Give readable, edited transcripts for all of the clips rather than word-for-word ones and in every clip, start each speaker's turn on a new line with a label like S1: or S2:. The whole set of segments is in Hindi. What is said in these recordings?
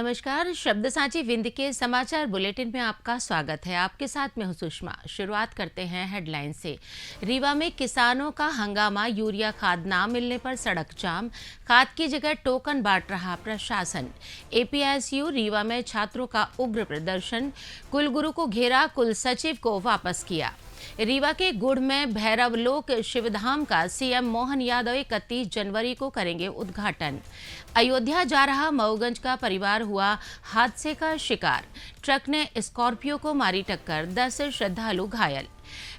S1: नमस्कार। शब्द सांची विंध्य के समाचार बुलेटिन में आपका स्वागत है। आपके साथ मैं हूं सुषमा। शुरुआत करते हैं हेडलाइन से। रीवा में किसानों का हंगामा, यूरिया खाद ना मिलने पर सड़क जाम, खाद की जगह टोकन बांट रहा प्रशासन। एपीएसयू रीवा में छात्रों का उग्र प्रदर्शन, कुलगुरु को घेरा, कुल सचिव को वापस किया। रीवा के गुड़ में भैरवलोक शिवधाम का सीएम मोहन यादव 31 जनवरी को करेंगे उद्घाटन। अयोध्या जा रहा मऊगंज का परिवार हुआ हादसे का शिकार, ट्रक ने स्कॉर्पियो को मारी टक्कर, 10 श्रद्धालु घायल।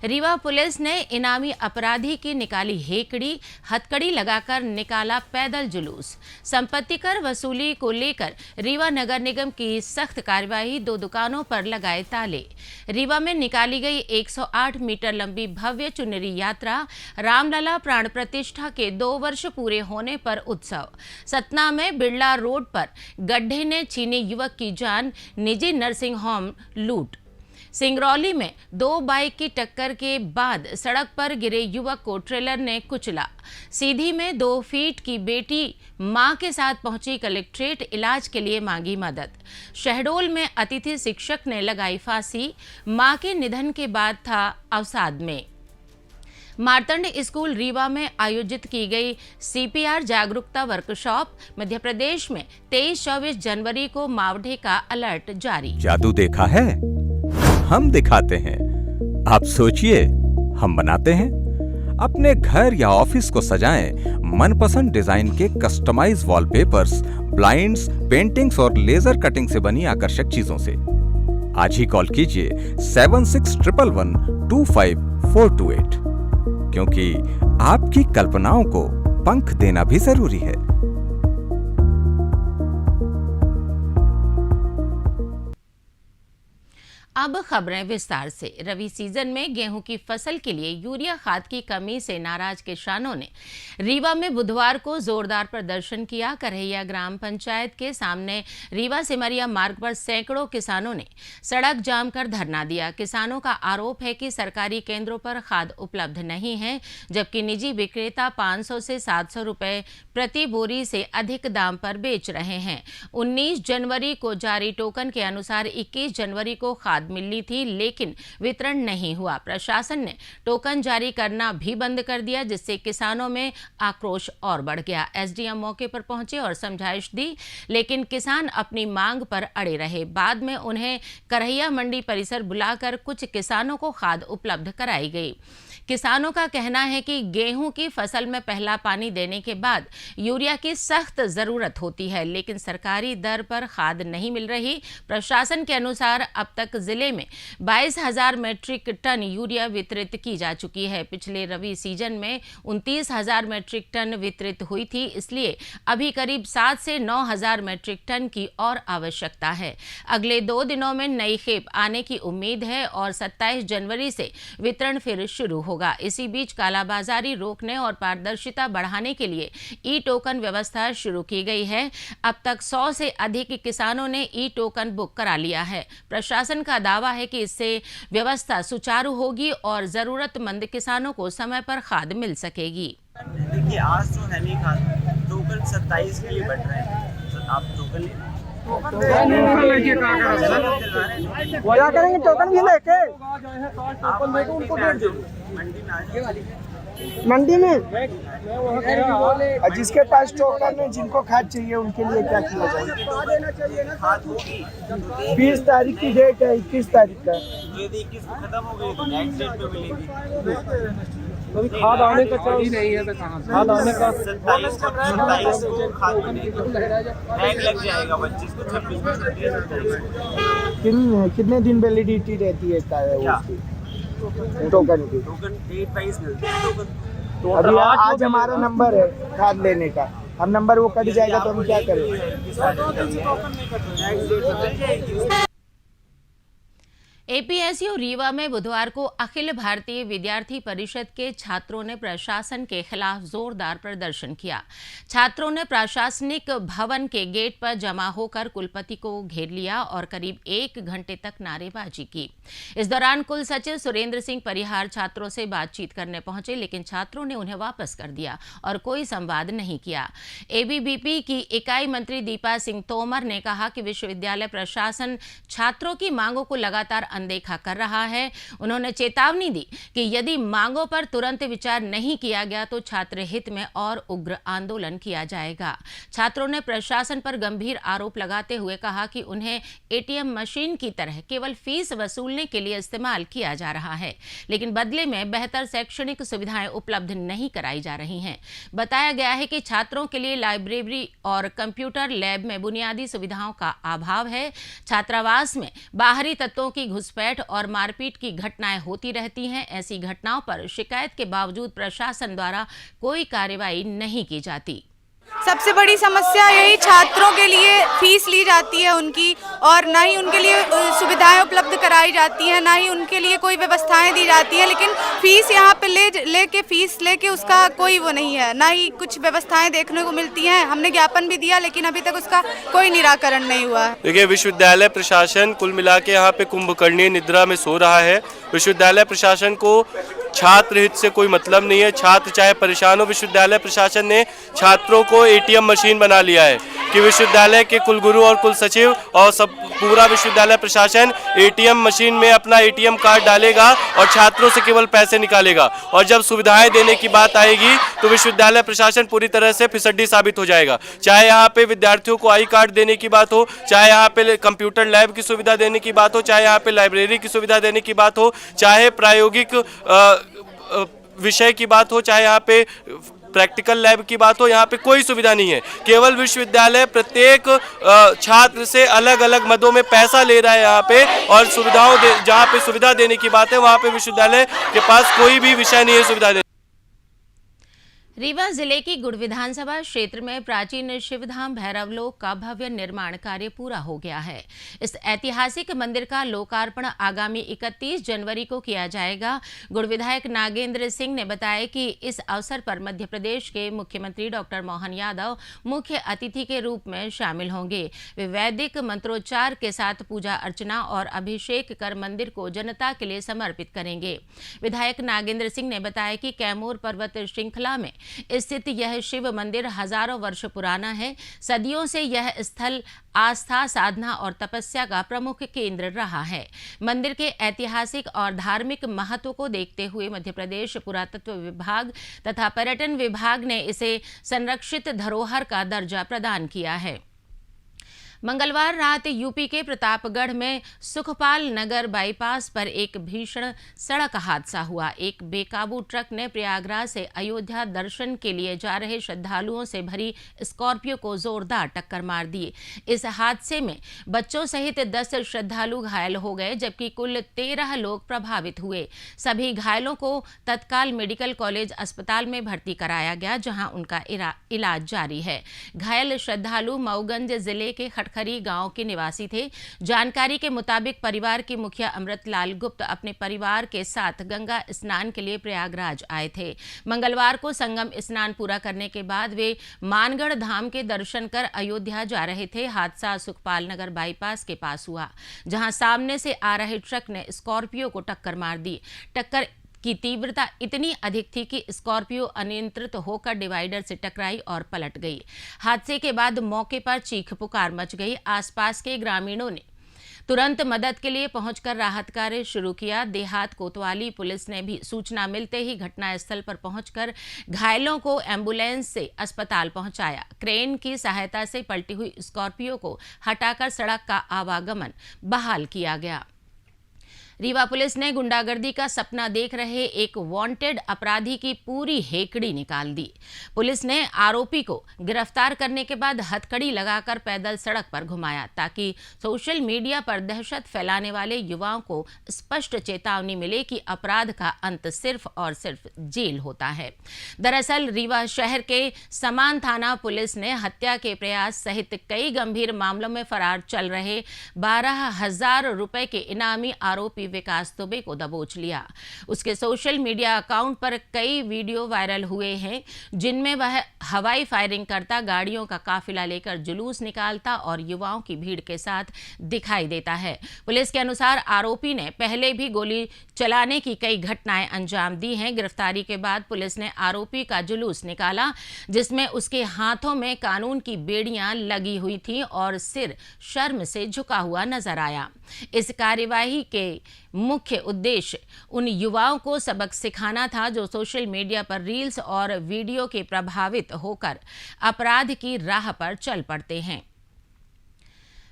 S1: रीवा पुलिस ने इनामी अपराधी की निकाली हेकड़ी, हथकड़ी लगाकर निकाला पैदल जुलूस। संपत्ति कर वसूली को लेकर रीवा नगर निगम की सख्त कार्यवाही, 2 दुकानों पर लगाए ताले। रीवा में निकाली गई 108 मीटर लंबी भव्य चुनरी यात्रा, रामलला प्राण प्रतिष्ठा के 2 वर्ष पूरे होने पर उत्सव। सतना में बिरला रोड पर गड्ढे ने छीनी युवक की जान, निजी नर्सिंग होम लूट। सिंगरौली में 2 बाइक की टक्कर के बाद सड़क पर गिरे युवक को ट्रेलर ने कुचला। सीधी में 2 फीट की बेटी मां के साथ पहुंची कलेक्ट्रेट, इलाज के लिए मांगी मदद। शहडोल में अतिथि शिक्षक ने लगाई फांसी, मां के निधन के बाद था अवसाद में। मार्तंड स्कूल रीवा में आयोजित की गई सीपीआर जागरूकता वर्कशॉप। मध्य प्रदेश में 23-24 जनवरी को मावठे का अलर्ट जारी।
S2: जादू देखा है, हम दिखाते हैं। आप सोचिए, हम बनाते हैं। अपने घर या ऑफिस को सजाएं मनपसंद डिजाइन के कस्टमाइज वॉलपेपर्स, ब्लाइंड्स, पेंटिंग्स और लेजर कटिंग से बनी आकर्षक चीजों से। आज ही कॉल कीजिए 7611125428, क्योंकि आपकी कल्पनाओं को पंख देना भी जरूरी है।
S1: अब खबरें विस्तार से। रबी सीजन में गेहूं की फसल के लिए यूरिया खाद की कमी से नाराज किसानों ने रीवा में बुधवार को जोरदार प्रदर्शन किया। करहैया ग्राम पंचायत के सामने रीवा सिमरिया मार्ग पर सैकड़ों किसानों ने सड़क जाम कर धरना दिया। किसानों का आरोप है कि सरकारी केंद्रों पर खाद उपलब्ध नहीं है, जबकि निजी विक्रेता 500 से 700 रुपए प्रति बोरी से अधिक दाम पर बेच रहे हैं। 19 जनवरी को जारी टोकन के अनुसार 21 जनवरी को खाद मिलनी थी, लेकिन वितरण नहीं हुआ। प्रशासन ने टोकन जारी करना भी बंद कर दिया, जिससे किसानों में आक्रोश और बढ़ गया। एसडीएम मौके पर पहुंचे और समझाइश दी, लेकिन किसान अपनी मांग पर अड़े रहे। बाद में उन्हें करहैया मंडी परिसर बुलाकर कुछ किसानों को खाद उपलब्ध कराई गई। किसानों का कहना है कि गेहूं की फसल में पहला पानी देने के बाद यूरिया की सख्त जरूरत होती है, लेकिन सरकारी दर पर खाद नहीं मिल रही। प्रशासन के अनुसार अब तक जिले में 22,000 मैट्रिक टन यूरिया वितरित की जा चुकी है। पिछले रबी सीजन में 29,000 मैट्रिक टन वितरित हुई थी, इसलिए अभी करीब 7 से 9,000 मैट्रिक टन की और आवश्यकता है। अगले 2 दिनों में नई खेप आने की उम्मीद है और 27 जनवरी से वितरण फिर शुरू होगा। इसी बीच कालाबाजारी रोकने और पारदर्शिता बढ़ाने के लिए ई टोकन व्यवस्था शुरू की गई है। अब तक 100 से अधिक किसानों ने ई टोकन बुक करा लिया है। प्रशासन का दावा है कि इससे व्यवस्था सुचारू होगी और जरूरतमंद किसानों को समय पर खाद मिल सकेगी।
S3: देखिए, आज तो है नहीं खाद, टोकन 27 के लिए बढ़ रहे हैं। तो आप टोकन ले क्या
S4: करेंगे? टोकन भी लेके मंडी में जिसके पास टोकन है, जिनको खाद चाहिए उनके लिए क्या किया जाए? 20 तारीख की डेट है, 21 तारीख का।
S3: 21 को खत्म हो गई तो नेक्स्ट डेट पे मिलेगी।
S4: अभी खाद आने का चांस नहीं है, तो कहां खाद आने का?
S3: 27 को खाद मिलेगी, टैग लग जाएगा 25 को, 26 को, 27 को।
S4: कितने दिन वैलिडिटी रहती है उसकी टोकन की?
S3: टोकन डेट वाइज मिलती है टोकन।
S4: अभी आज हमारा नंबर है खाद लेने का, हम नंबर वो कट जाएगा तो हम क्या करें?
S1: एपीएसयू रीवा में बुधवार को अखिल भारतीय विद्यार्थी परिषद के छात्रों ने प्रशासन के खिलाफ जोरदार प्रदर्शन किया। छात्रों ने प्रशासनिक भवन के गेट पर जमा होकर कुलपति को घेर लिया और करीब 1 घंटे तक नारेबाजी की। इस दौरान कुल सचिव सुरेंद्र सिंह परिहार छात्रों से बातचीत करने पहुंचे, लेकिन छात्रों ने उन्हें वापस कर दिया और कोई संवाद नहीं किया। एबीवीपी की इकाई मंत्री दीपा सिंह तोमर ने कहा कि विश्वविद्यालय प्रशासन छात्रों की मांगों को लगातार अनदेखा कर रहा है। उन्होंने चेतावनी दी कि यदि मांगों पर तुरंत विचार नहीं किया गया तो छात्र हित में और उग्र आंदोलन किया जाएगा। छात्रों ने प्रशासन पर गंभीर आरोप लगाते हुए कहा कि उन्हें एटीएम मशीन की तरह केवल फीस वसूलने के लिए इस्तेमाल किया जा रहा है, लेकिन बदले में बेहतर शैक्षणिक सुविधाएं उपलब्ध नहीं कराई जा रही हैं। बताया गया है कि छात्रों के लिए लाइब्रेरी और कंप्यूटर लैब में बुनियादी सुविधाओं का अभाव है। छात्रावास में बाहरी तत्वों की घुसपैठ और मारपीट की घटनाएं होती रहती हैं। ऐसी घटनाओं पर शिकायत के बावजूद प्रशासन द्वारा कोई कार्रवाई नहीं की जाती।
S5: सबसे बड़ी समस्या यही छात्रों के लिए फीस ली जाती है उनकी, और ना ही उनके लिए सुविधाएं उपलब्ध कराई जाती हैं, ना ही उनके लिए कोई व्यवस्थाएं दी जाती हैं। लेकिन फीस यहाँ पे फीस लेके उसका कोई वो नहीं है, ना ही कुछ व्यवस्थाएं देखने को मिलती हैं। हमने ज्ञापन भी दिया लेकिन अभी तक उसका कोई निराकरण नहीं हुआ है।
S6: देखिए, विश्वविद्यालय प्रशासन कुल मिला के यहाँ पे कुंभकर्णीय निद्रा में सो रहा है। विश्वविद्यालय प्रशासन को छात्र हित से कोई मतलब नहीं है। छात्र चाहे परेशान हो, विश्वविद्यालय प्रशासन ने छात्रों को एटीएम मशीन बना लिया है कि विश्वविद्यालय के कुलगुरु और कुल सचिव और सब पूरा विश्वविद्यालय प्रशासन एटीएम मशीन में अपना एटीएम कार्ड डालेगा और छात्रों से केवल पैसे निकालेगा। और जब सुविधाएं देने की बात आएगी तो विश्वविद्यालय प्रशासन पूरी तरह से फिसड्डी साबित हो जाएगा। चाहे यहाँ पे विद्यार्थियों को आई कार्ड देने की बात हो, चाहे यहाँ पे कंप्यूटर लैब की सुविधा देने की बात हो, चाहे यहाँ पे लाइब्रेरी की सुविधा देने की बात हो, चाहे प्रायोगिक विषय की बात हो, चाहे यहाँ पे प्रैक्टिकल लैब की बात हो, यहाँ पे कोई सुविधा नहीं है। केवल विश्वविद्यालय प्रत्येक छात्र से अलग अलग मदों में पैसा ले रहा है यहाँ पे, और जहाँ पे सुविधा देने की बात है वहाँ पे विश्वविद्यालय के पास कोई भी विषय नहीं है सुविधा देने।
S1: रीवा जिले की गुड़ विधानसभा क्षेत्र में प्राचीन शिवधाम भैरवलोक का भव्य निर्माण कार्य पूरा हो गया है। इस ऐतिहासिक मंदिर का लोकार्पण आगामी 31 जनवरी को किया जाएगा। गुड़ विधायक नागेंद्र सिंह ने बताया कि इस अवसर पर मध्य प्रदेश के मुख्यमंत्री डॉक्टर मोहन यादव मुख्य अतिथि के रूप में शामिल होंगे। वे वैदिक मंत्रोच्चार के साथ पूजा अर्चना और अभिषेक कर मंदिर को जनता के लिए समर्पित करेंगे। विधायक नागेंद्र सिंह ने बताया कि कैमूर पर्वत श्रृंखला में स्थित यह शिव मंदिर हजारों वर्ष पुराना है। सदियों से यह स्थल आस्था, साधना और तपस्या का प्रमुख केंद्र रहा है। मंदिर के ऐतिहासिक और धार्मिक महत्व को देखते हुए मध्य प्रदेश पुरातत्व विभाग तथा पर्यटन विभाग ने इसे संरक्षित धरोहर का दर्जा प्रदान किया है। मंगलवार रात यूपी के प्रतापगढ़ में सुखपाल नगर बाईपास पर एक भीषण सड़क हादसा हुआ। एक बेकाबू ट्रक ने प्रयागराज से अयोध्या दर्शन के लिए जा रहे श्रद्धालुओं से भरी स्कॉर्पियो को जोरदार टक्कर मार दी। इस हादसे में बच्चों सहित 10 श्रद्धालु घायल हो गए, जबकि कुल 13 लोग प्रभावित हुए। सभी घायलों को तत्काल मेडिकल कॉलेज अस्पताल में भर्ती कराया गया, जहां उनका इलाज जारी है। घायल श्रद्धालु मऊगंज जिले के खरी गांव के निवासी थे। जानकारी के मुताबिक परिवार के मुखिया अमृतलाल गुप्त अपने परिवार के साथ गंगा स्नान के लिए प्रयागराज आए थे। मंगलवार को संगम स्नान पूरा करने के बाद वे मानगढ़ धाम के दर्शन कर अयोध्या जा रहे थे। हादसा सुखपाल नगर बाईपास के पास हुआ, जहां सामने से आ रहे ट्रक ने स्कॉर्पियो को टक्कर मार दी। टक्कर की तीव्रता इतनी अधिक थी कि स्कॉर्पियो अनियंत्रित होकर डिवाइडर से टकराई और पलट गई। हादसे के बाद मौके पर चीख पुकार मच गई। आसपास के ग्रामीणों ने तुरंत मदद के लिए पहुंचकर राहत कार्य शुरू किया। देहात कोतवाली पुलिस ने भी सूचना मिलते ही घटनास्थल पर पहुंचकर घायलों को एम्बुलेंस से अस्पताल पहुंचाया। क्रेन की सहायता से पलटी हुई स्कॉर्पियो को हटाकर सड़क का आवागमन बहाल किया गया। रीवा पुलिस ने गुंडागर्दी का सपना देख रहे एक वांटेड अपराधी की पूरी हेकड़ी निकाल दी। पुलिस ने आरोपी को गिरफ्तार करने के बाद हथकड़ी लगाकर पैदल सड़क पर घुमाया, ताकि सोशल मीडिया पर दहशत फैलाने वाले युवाओं को स्पष्ट चेतावनी मिले कि अपराध का अंत सिर्फ और सिर्फ जेल होता है। दरअसल रीवा शहर के समान थाना पुलिस ने हत्या के प्रयास सहित कई गंभीर मामलों में फरार चल रहे 12,000 रुपए के इनामी आरोपी आरोपी विकास दुबे को दबोच लिया। उसके सोशल मीडिया अकाउंट पर कई वीडियो वायरल हुए हैं जिनमें वह हवाई फायरिंग करता, गाड़ियों का काफिला लेकर जुलूस निकालता और युवाओं की भीड़ के साथ दिखाई देता है। पुलिस के अनुसार आरोपी ने पहले भी गोली चलाने की कई घटनाएं अंजाम दी हैं। गिरफ्तारी के बाद पुलिस ने आरोपी का जुलूस निकाला जिसमें उसके हाथों में कानून की बेड़ियां लगी हुई थीं और सिर शर्म से झुका हुआ नजर आया। इस कार्यवाही के मुख्य उद्देश्य उन युवाओं को सबक सिखाना था जो सोशल मीडिया पर रील्स और वीडियो के प्रभावित होकर अपराध की राह पर चल पड़ते हैं।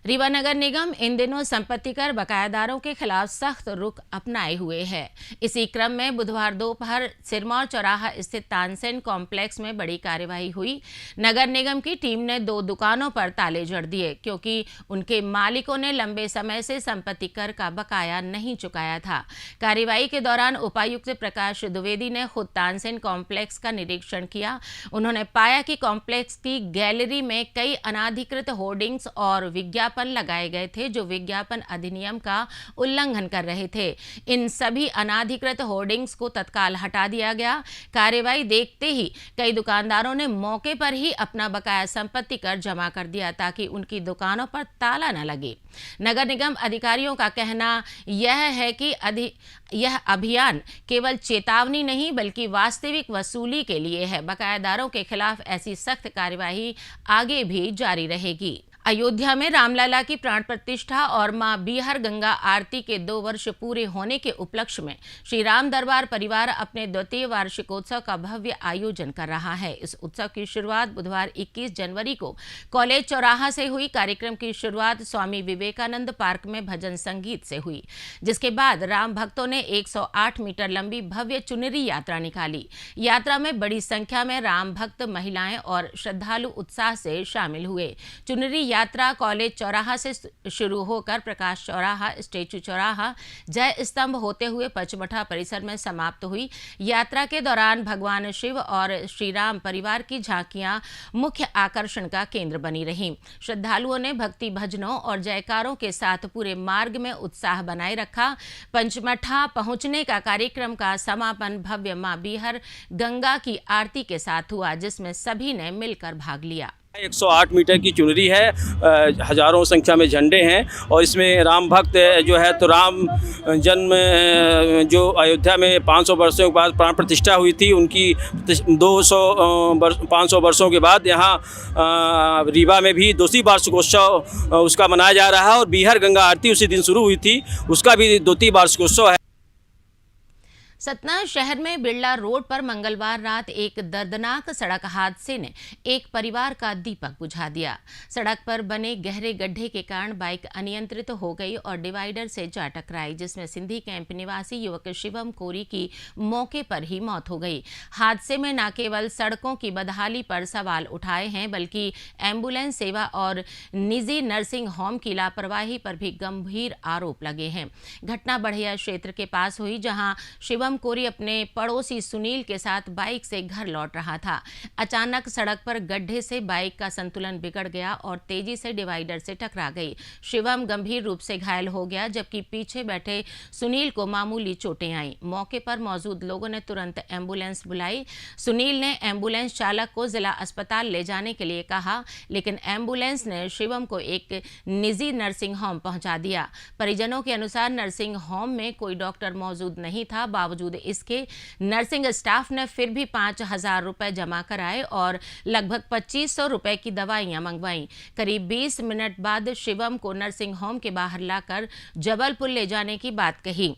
S1: रीवा नगर निगम इन दिनों संपत्ति कर बकायादारों के खिलाफ सख्त रुख अपनाए हुए है। इसी क्रम में बुधवार दोपहर सिरमौर चौराहा स्थित तानसेन कॉम्प्लेक्स में बड़ी कार्यवाही हुई। नगर निगम की टीम ने 2 दुकानों पर ताले जड़ दिए क्योंकि उनके मालिकों ने लंबे समय से संपत्ति कर का बकाया नहीं चुकाया था। कार्यवाही के दौरान उपायुक्त प्रकाश द्विवेदी ने खुद तानसेन कॉम्प्लेक्स का निरीक्षण किया। उन्होंने पाया कि कॉम्प्लेक्स की गैलरी में कई अनाधिकृत होर्डिंग्स और विज्ञापन लगाए गए थे जो विज्ञापन अधिनियम का उल्लंघन कर रहे थे। इन सभी अनाधिकृत होर्डिंग्स को तत्काल हटा दिया गया। कार्यवाही देखते ही कई दुकानदारों ने मौके पर ही अपना बकाया संपत्ति कर जमा कर दिया ताकि उनकी दुकानों पर ताला न लगे। नगर निगम अधिकारियों का कहना यह है कि यह अभियान केवल चेतावनी नहीं बल्कि वास्तविक वसूली के लिए है। बकायादारों के खिलाफ ऐसी सख्त कार्यवाही आगे भी जारी रहेगी। अयोध्या में रामलला की प्राण प्रतिष्ठा और मां बीहर गंगा आरती के 2 वर्ष पूरे होने के उपलक्ष्य में श्री राम दरबार परिवार अपने 2य वार्षिकोत्सव का भव्य आयोजन कर रहा है। इस उत्सव की शुरुआत बुधवार 21 जनवरी को कॉलेज चौराहा से हुई। कार्यक्रम की शुरुआत स्वामी विवेकानंद पार्क में भजन संगीत से हुई, जिसके बाद राम भक्तों ने 108 मीटर लंबी भव्य चुनरी यात्रा निकाली। यात्रा में बड़ी संख्या में राम भक्त, महिलाएं और श्रद्धालु उत्साह से शामिल हुए। चुनरी यात्रा कॉलेज चौराहा से शुरू होकर प्रकाश चौराहा, स्टेचू चौराहा, जय स्तंभ होते हुए पचमढ़ा परिसर में समाप्त हुई। यात्रा के दौरान भगवान शिव और श्री राम परिवार की झांकियां मुख्य आकर्षण का केंद्र बनी रहीं। श्रद्धालुओं ने भक्ति भजनों और जयकारों के साथ पूरे मार्ग में उत्साह बनाए रखा। पंचमढ़ा पहुंचने का कार्यक्रम का समापन भव्य मां बीहर गंगा की आरती के साथ हुआ जिसमें सभी ने मिलकर भाग लिया।
S7: 108 मीटर की चुनरी है, हजारों संख्या में झंडे हैं और इसमें राम भक्त जो है तो राम जन्म जो अयोध्या में 500 वर्षों के बाद प्राण प्रतिष्ठा हुई थी, उनकी 500 वर्षों के बाद यहाँ रीवा में भी 2वीं वार्षिकोत्सव उसका मनाया जा रहा है और बीहर गंगा आरती उसी दिन शुरू हुई थी, उसका भी 2वीं वार्षिकोत्सव है।
S1: सतना शहर में बिरला रोड पर मंगलवार रात एक दर्दनाक सड़क हादसे ने एक परिवार का दीपक बुझा दिया। सड़क पर बने गहरे गड्ढे के कारण बाइक अनियंत्रित हो गई और डिवाइडर से जा टकराई, जिसमें सिंधी कैंप निवासी युवक शिवम कोरी की मौके पर ही मौत हो गई। हादसे में न केवल सड़कों की बदहाली पर सवाल उठाए हैं बल्कि एम्बुलेंस सेवा और निजी नर्सिंग होम की लापरवाही पर भी गंभीर आरोप लगे हैं। घटना बढ़िया क्षेत्र के पास हुई जहां शिवम कोरी अपने पड़ोसी सुनील के साथ बाइक से घर लौट रहा था। अचानक सड़क पर गड्ढे से बाइक का संतुलन बिगड़ गया और तेजी से डिवाइडर से टकरा गई। शिवम गंभीर रूप से घायल हो गया जबकि पीछे बैठे सुनील को मामूली चोटें आईं। मौके पर मौजूद लोगों ने तुरंत एम्बुलेंस बुलाई। सुनील ने एम्बुलेंस चालक को जिला अस्पताल ले जाने के लिए कहा, लेकिन एम्बुलेंस ने शिवम को एक निजी नर्सिंग होम पहुंचा दिया। परिजनों के अनुसार नर्सिंग होम में कोई डॉक्टर मौजूद नहीं था। बावजूद इसके नर्सिंग स्टाफ ने फिर भी 5,000 रुपए जमा कराए और लगभग 2,500 रुपए की दवाइयां मंगवाईं। करीब 20 मिनट बाद शिवम को नर्सिंग होम के बाहर लाकर जबलपुर ले जाने की बात कही,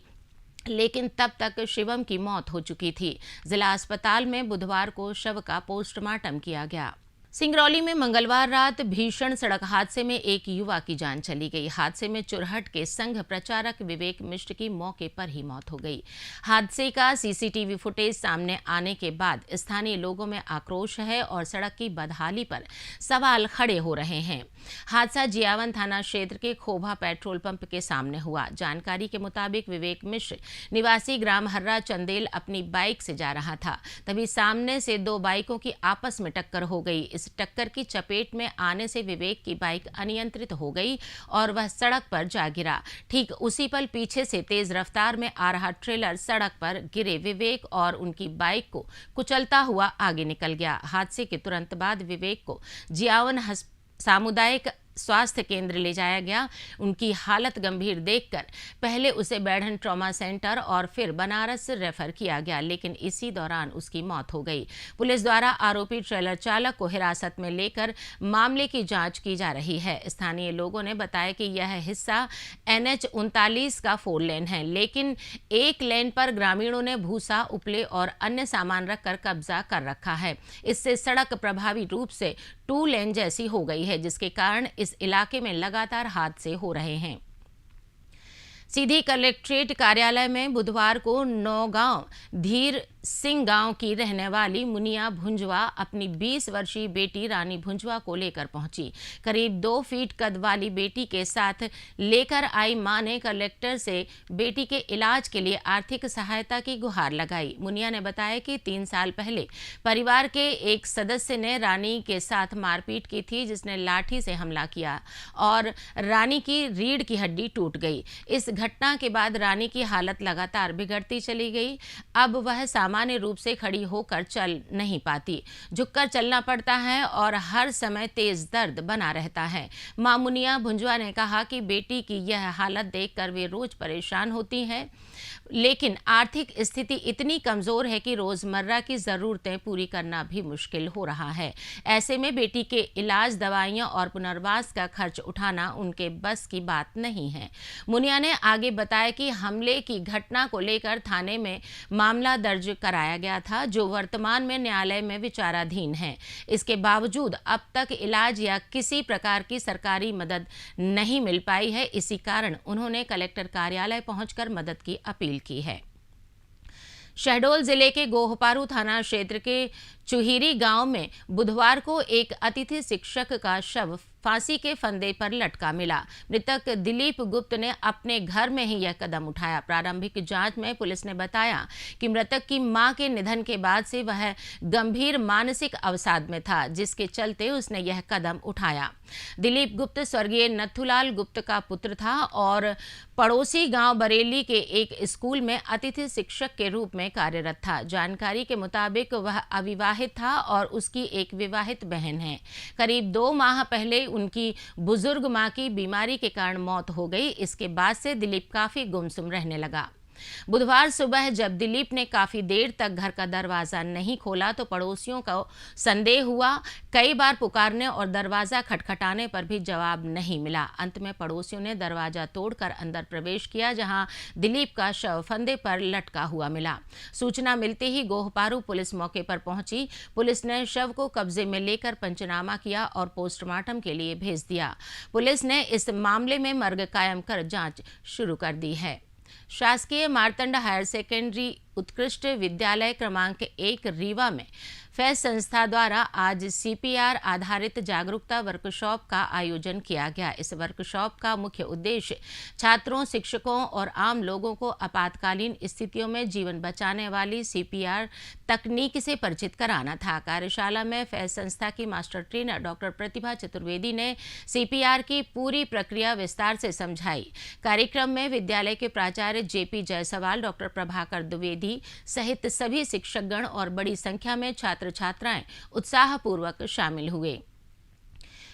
S1: लेकिन तब तक शिवम की मौत हो चुकी थी। जिला अस्पताल में बुधवार को शव का पोस्टमार्टम किया गया। सिंगरौली में मंगलवार रात भीषण सड़क हादसे में एक युवा की जान चली गई। हादसे में चुरहट के संघ प्रचारक विवेक मिश्र की मौके पर ही मौत हो गई। हादसे का सीसीटीवी फुटेज सामने आने के बाद स्थानीय लोगों में आक्रोश है और सड़क की बदहाली पर सवाल खड़े हो रहे हैं। हादसा जियावन थाना क्षेत्र के खोभा पेट्रोल पंप के सामने हुआ। जानकारी के मुताबिक विवेक मिश्र निवासी ग्राम हर्रा चंदेल अपनी बाइक से जा रहा था, तभी सामने से 2 बाइकों की आपस में टक्कर हो गई। इस टक्कर की चपेट में आने से विवेक की बाइक अनियंत्रित हो गई और वह सड़क पर जा गिरा। ठीक उसी पल पीछे से तेज रफ्तार में आ रहा ट्रेलर सड़क पर गिरे विवेक और उनकी बाइक को कुचलता हुआ आगे निकल गया। हादसे के तुरंत बाद विवेक को जियावन सामुदायिक स्वास्थ्य केंद्र ले जाया गया। उनकी हालत गंभीर देखकर पहले उसे बैढन ट्रॉमा सेंटर और फिर बनारस रेफर किया गया, लेकिन इसी दौरान उसकी मौत हो गई। पुलिस द्वारा आरोपी ट्रेलर चालक को हिरासत में लेकर मामले की जांच की जा रही है। स्थानीय लोगों ने बताया कि यह हिस्सा NH 39 का 4 लेन है, लेकिन एक लेन पर ग्रामीणों ने भूसा, उपले और अन्य सामान रखकर कब्जा कर रखा है। इससे सड़क प्रभावी रूप से 2 लेन जैसी हो गई है, जिसके कारण इस इलाके में लगातार हादसे हो रहे हैं। सीधी कलेक्ट्रेट कार्यालय में बुधवार को नौगांव धीर सिंह गांव की रहने वाली मुनिया भुंजवा अपनी 20 वर्षीय बेटी रानी भुंजवा को लेकर पहुंची। करीब 2 फीट कद वाली बेटी के साथ लेकर आई मां ने कलेक्टर से बेटी के इलाज के लिए आर्थिक सहायता की गुहार लगाई। मुनिया ने बताया कि 3 साल पहले परिवार के एक सदस्य ने रानी के साथ मारपीट की थी, जिसने लाठी से हमला किया और रानी की रीढ़ की हड्डी टूट गई। इस घटना के बाद रानी की हालत लगातार बिगड़ती चली गई। अब वह सामान्य रूप से खड़ी होकर चल नहीं पाती, झुककर चलना पड़ता है और हर समय तेज दर्द बना रहता है। मां मुनिया भुंजवा ने कहा कि बेटी की यह हालत देखकर वे रोज परेशान होती हैं, लेकिन आर्थिक स्थिति इतनी कमजोर है कि रोजमर्रा की जरूरतें पूरी करना भी मुश्किल हो रहा है। ऐसे में बेटी के इलाज, दवाइयां और पुनर्वास का खर्च उठाना उनके बस की बात नहीं है। मुनिया ने आगे बताया कि हमले की घटना को लेकर थाने में मामला दर्ज कराया गया था, जो वर्तमान में न्यायालय में विचाराधीन है। इसके बावजूद अब तक इलाज या किसी प्रकार की सरकारी मदद नहीं मिल पाई है। इसी कारण उन्होंने कलेक्टर कार्यालय पहुंचकर मदद की अपील की है। शहडोल जिले के गोहपारू थाना क्षेत्र के चुहिरी गांव में बुधवार को एक अतिथि शिक्षक का शव फांसी के फंदे पर लटका मिला। मृतक दिलीप गुप्त ने अपने घर में ही यह कदम उठाया। प्रारंभिक जांच में पुलिस ने बताया कि मृतक की मां के निधन के बाद से वह गंभीर मानसिक अवसाद में था, जिसके चलते उसने यह कदम उठाया। दिलीप गुप्त स्वर्गीय नथुलाल गुप्त का पुत्र था और पड़ोसी गांव बरेली के एक स्कूल में अतिथि शिक्षक के रूप में कार्यरत था। जानकारी के मुताबिक वह अविवाहित था और उसकी एक विवाहित बहन है। करीब 2 माह पहले उनकी बुजुर्ग मां की बीमारी के कारण मौत हो गई। इसके बाद से दिलीप काफी गुमसुम रहने लगा। बुधवार सुबह जब दिलीप ने काफी देर तक घर का दरवाजा नहीं खोला तो पड़ोसियों को संदेह हुआ। कई बार पुकारने और दरवाजा खटखटाने पर भी जवाब नहीं मिला। अंत में पड़ोसियों ने दरवाजा तोड़कर अंदर प्रवेश किया, जहां दिलीप का शव फंदे पर लटका हुआ मिला। सूचना मिलते ही गोहपारू पुलिस मौके पर पहुंची। पुलिस ने शव को कब्जे में लेकर पंचनामा किया और पोस्टमार्टम के लिए भेज दिया। पुलिस ने इस मामले में मर्ग कायम कर जांच शुरू कर दी है। शासकीय मार्तंड हायर सेकेंडरी उत्कृष्ट विद्यालय क्रमांक 1 रीवा में फैज संस्था द्वारा आज CPR आधारित जागरूकता वर्कशॉप का आयोजन किया गया। इस वर्कशॉप का मुख्य उद्देश्य छात्रों, शिक्षकों और आम लोगों को आपातकालीन स्थितियों में जीवन बचाने वाली CPR तकनीक से परिचित कराना था। कार्यशाला में फैज संस्था की मास्टर ट्रेनर डॉक्टर प्रतिभा चतुर्वेदी ने CPR की पूरी प्रक्रिया विस्तार से समझाई। कार्यक्रम में विद्यालय के प्राचार्य JP जायसवाल, डॉक्टर प्रभाकर द्विवेदी सहित सभी शिक्षकगण और बड़ी संख्या में छात्र-छात्राएं उत्साहपूर्वक शामिल हुए।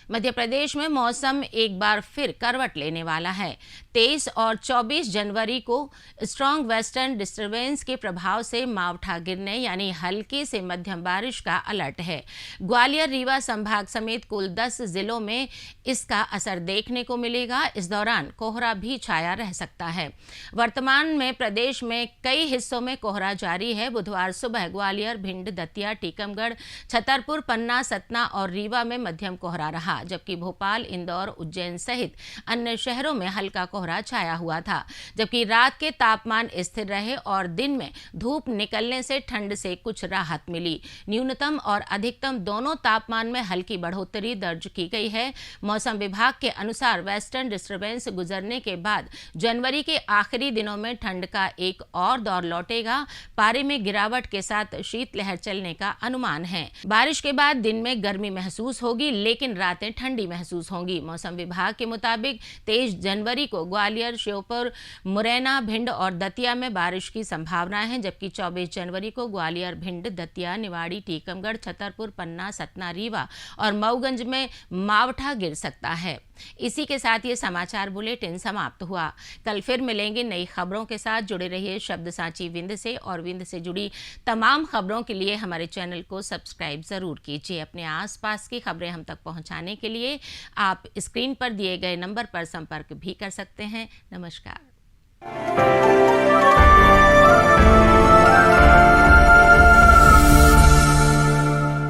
S1: मध्य प्रदेश में मौसम एक बार फिर करवट लेने वाला है। 23 और 24 जनवरी को स्ट्रॉन्ग वेस्टर्न डिस्टर्बेंस के प्रभाव से मावठा गिरने यानी हल्की से मध्यम बारिश का अलर्ट है। ग्वालियर, रीवा संभाग समेत कुल 10 जिलों में इसका असर देखने को मिलेगा। इस दौरान कोहरा भी छाया रह सकता है। वर्तमान में प्रदेश में कई हिस्सों में कोहरा जारी है। बुधवार सुबह ग्वालियर, भिंड, दतिया, टीकमगढ़, छतरपुर, पन्ना, सतना और रीवा में मध्यम कोहरा रहा, जबकि भोपाल, इंदौर, उज्जैन सहित अन्य शहरों में हल्का कोहरा कोहरा छाया हुआ था, जबकि रात के तापमान स्थिर रहे और दिन में धूप निकलने से ठंड से कुछ राहत मिली। न्यूनतम और अधिकतम दोनों तापमान में हल्की बढ़ोतरी दर्ज की गई है। मौसम विभाग के अनुसार वेस्टर्न डिस्टर्बेंस गुजरने के बाद जनवरी के आखिरी दिनों में ठंड का एक और दौर लौटेगा। पारे में गिरावट के साथ शीतलहर चलने का अनुमान है। बारिश के बाद दिन में गर्मी महसूस होगी, लेकिन रातें ठंडी महसूस होंगी। मौसम विभाग के मुताबिक 23 जनवरी को ग्वालियर, श्योपुर, मुरैना, भिंड और दतिया में बारिश की संभावना है, जबकि 24 जनवरी को ग्वालियर, भिंड, दतिया, निवाड़ी, टीकमगढ़, छतरपुर, पन्ना, सतना, रीवा और मऊगंज में मावठा गिर सकता है। इसी के साथ ये समाचार बुलेटिन समाप्त हुआ। कल फिर मिलेंगे नई खबरों के साथ। जुड़े रहिए शब्द सांची विंध्य से, और विंध्य से जुड़ी तमाम खबरों के लिए हमारे चैनल को सब्सक्राइब जरूर कीजिए। अपने आसपास की खबरें हम तक पहुंचाने के लिए आप स्क्रीन पर दिए गए नंबर पर संपर्क भी कर सकते हैं। नमस्कार।